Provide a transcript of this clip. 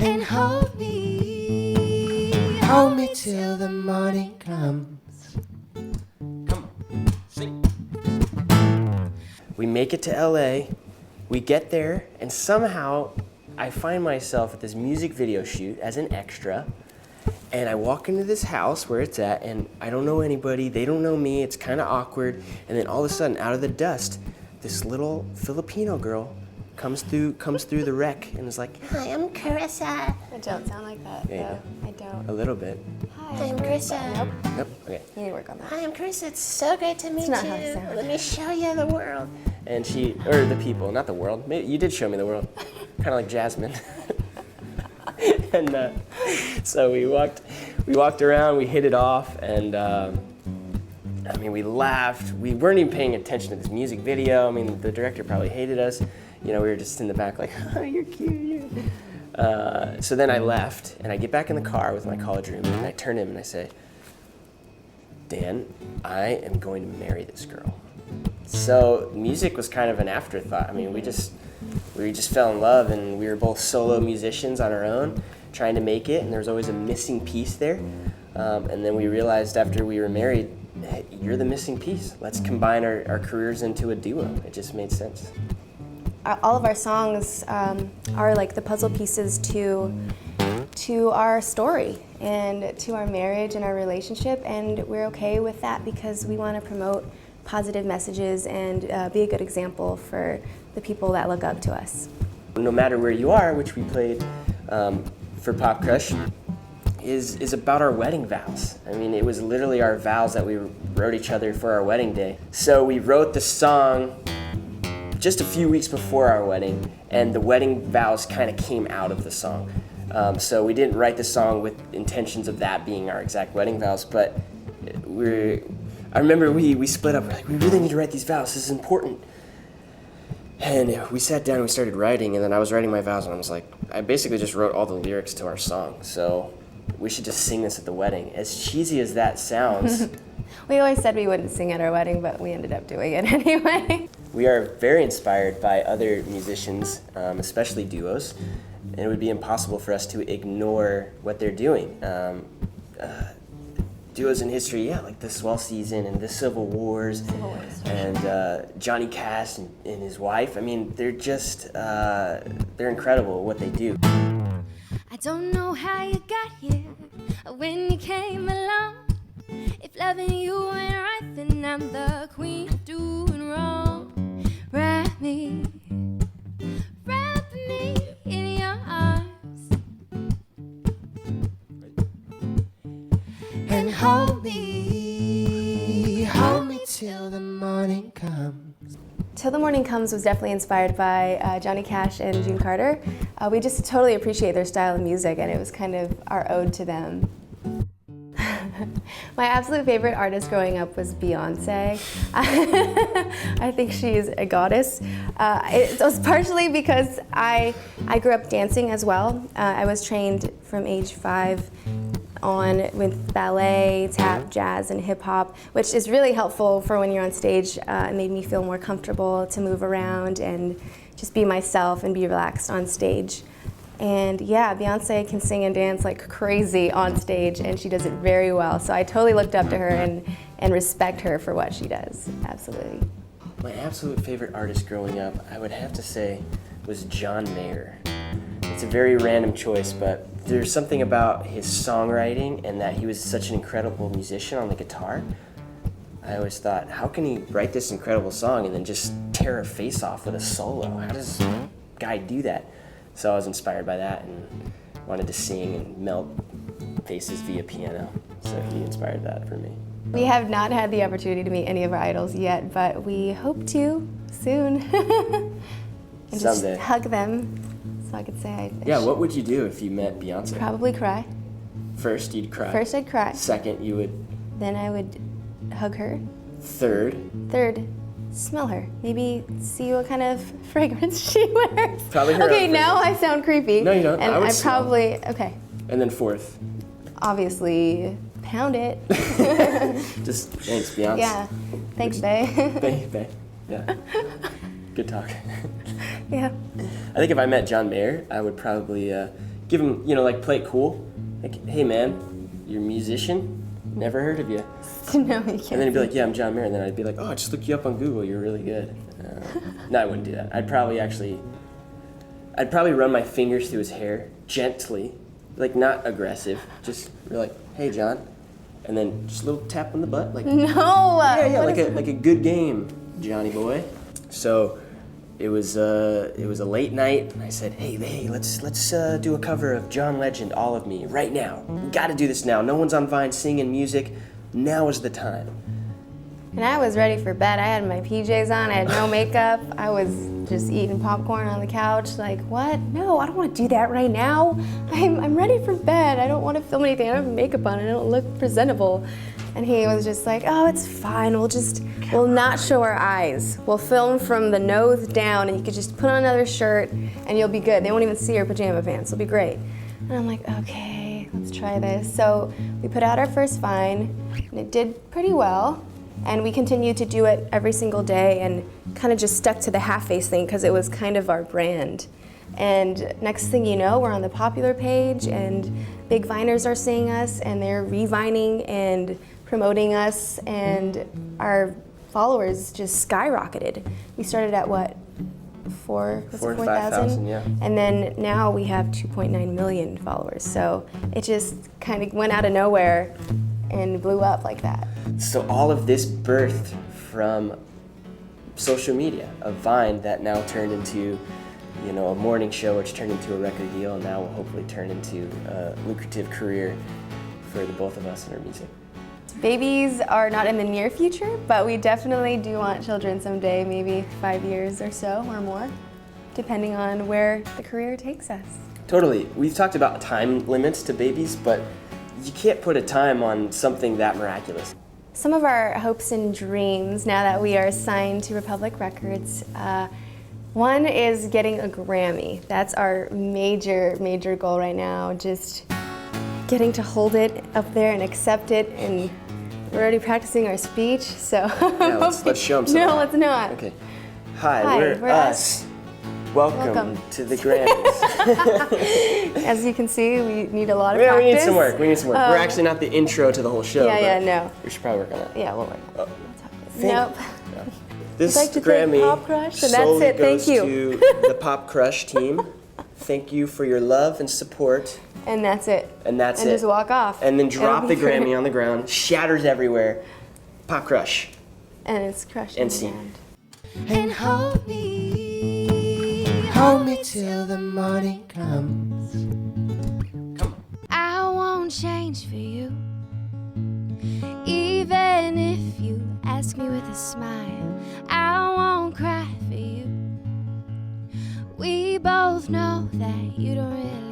and hold me till the morning comes. Come on, sing. We make it to LA, we get there, and somehow I find myself at this music video shoot as an extra, and I walk into this house where it's at, and I don't know anybody, they don't know me, it's kind of awkward, and then all of a sudden, out of the dust, this little Filipino girl comes through the wreck and is like, Hi, I'm Carissa. I don't sound like that, There you though. I don't. a little bit. Hi, I'm Carissa. Nope. Nope, okay. You need to work on that. Hi, I'm Carissa. It's so great to meet not you. how I sound. Let me show you the world. And she, or the people, not the world. Maybe you did show me the world, kind of like Jasmine. And so we walked around, we hit it off, and I mean, we laughed. We weren't even paying attention to this music video. I mean, the director probably hated us. You know, we were just in the back like, oh, you're cute. So then I left, and I get back in the car with my college roommate, and I turn to him and I say, Dan, I am going to marry this girl. So music was kind of an afterthought. I mean, we just fell in love, and we were both solo musicians on our own, trying to make it, and there was always a missing piece there. And then we realized after we were married, hey, you're the missing piece. Let's combine our careers into a duo. It just made sense. All of our songs are like the puzzle pieces to our story and to our marriage and our relationship, and we're okay with that because we want to promote positive messages and be a good example for the people that look up to us. No Matter Where You Are, which we played for PopCrush, is about our wedding vows. I mean, it was literally our vows that we wrote each other for our wedding day. So we wrote the song just a few weeks before our wedding, and the wedding vows kind of came out of the song. So we didn't write the song with intentions of that being our exact wedding vows, but I remember we split up, we're like, we really need to write these vows, this is important. And we sat down and we started writing, and then I was writing my vows, and I was like, I basically just wrote all the lyrics to our song, so we should just sing this at the wedding. As cheesy as that sounds. We always said we wouldn't sing at our wedding, but we ended up doing it anyway. We are very inspired by other musicians, especially duos, and it would be impossible for us to ignore what they're doing. Duos in history, yeah, like the Swell Season and the Civil Wars, and Johnny Cash and his wife. I mean, they're just, they're incredible at what they do. I don't know how you got here or when you came along. If loving you ain't right, then I'm the queen of doing wrong. Wrap me in your arms And hold me till the morning comes. Till the Morning Comes was definitely inspired by Johnny Cash and June Carter. We just totally appreciate their style of music, and it was kind of our ode to them. My absolute favorite artist growing up was Beyonce. I think she's a goddess. It was partially because I grew up dancing as well. I was trained from age 5 on with ballet, tap, jazz, and hip hop, which is really helpful for when you're on stage. It made me feel more comfortable to move around and just be myself and be relaxed on stage. And yeah, Beyonce can sing and dance like crazy on stage, and she does it very well. So I totally looked up to her and respect her for what she does, absolutely. My absolute favorite artist growing up, I would have to say, was John Mayer. It's a very random choice, but there's something about his songwriting and that he was such an incredible musician on the guitar. I always thought, how can he write this incredible song and then just tear a face off with a solo? How does this guy do that? So I was inspired by that and wanted to sing and melt faces via piano. So he inspired that for me. We have not had the opportunity to meet any of our idols yet, but we hope to soon. And just Someday. hug them, so I could say Yeah, what would you do if you met Beyonce? probably cry. First, you'd cry. First I'd cry, Second, you would. then I would hug her. Third, Third, smell her. Maybe see what kind of fragrance she wears. Probably her Okay, own now I fragrance. sound creepy. No, you don't. And I would I smell. probably, okay, and then fourth. obviously pound it. Just thanks, Beyonce. Yeah, thanks, bae. Bae. Yeah. Good talk. Yeah. I think if I met John Mayer, I would probably give him, like play it cool. Like, hey man, you're a musician? Never heard of you. No, you can't. And then he'd be like, yeah, I'm John Mayer. And then I'd be like, oh, I just looked you up on Google. You're really good. No, I wouldn't do that. I'd probably run my fingers through his hair gently, like not aggressive. Just be like, hey, John. And then just a little tap on the butt, like No. yeah, like a good game, Johnny boy. So it was a late night, and I said, hey, let's do a cover of John Legend, All of Me, right now. We got to do this now. No one's on Vine singing music. Now is the time. And I was ready for bed. I had my PJs on, I had no makeup. I was just eating popcorn on the couch, like, what? No, I don't want to do that right now. I'm ready for bed. I don't want to film anything. I don't have makeup on. I don't look presentable. And he was just like, oh, it's fine. We'll not show our eyes. We'll film from the nose down, and you could just put on another shirt, and you'll be good. They won't even see your pajama pants. It'll be great. And I'm like, okay, let's try this. So we put out our first Vine, and it did pretty well. And we continued to do it every single day and kind of just stuck to the half-face thing because it was kind of our brand. And next thing you know, we're on the popular page and big Viners are seeing us and they're revining and promoting us, and our followers just skyrocketed. We started at what? 4,000 to 5,000, yeah. And then now we have 2.9 million followers. So it just kind of went out of nowhere and blew up like that. So all of this birthed from social media, a Vine that now turned into, a morning show, which turned into a record deal, and now will hopefully turn into a lucrative career for the both of us in our music. Babies are not in the near future, but we definitely do want children someday, maybe 5 years or so or more, depending on where the career takes us. Totally. We've talked about time limits to babies, but you can't put a time on something that miraculous. Some of our hopes and dreams now that we are signed to Republic Records, one is getting a Grammy. That's our major goal right now, just getting to hold it up there and accept it, and we're already practicing our speech, so. Yeah, let's show them something. No, let's not. Okay. Hi, we're us. Welcome to the Grammys. As you can see, we need a lot of Yeah, practice. we need some work. We're actually not the intro to the whole show. No. We should probably work on it. Yeah, we'll work on it. Thank- Nope. This I'd like to Grammy thank PopCrush, and that's solely it. Thank goes you. to the PopCrush team. Thank you for your love and support. And that's it. And that's and it. just walk off. And then drop It'll the be great. Grammy on the ground, shatters everywhere. PopCrush. And it's crushed And in the scene. end. And hold me till the morning comes. I won't change for you, even if you ask me with a smile. I won't cry for you. We both know that you don't really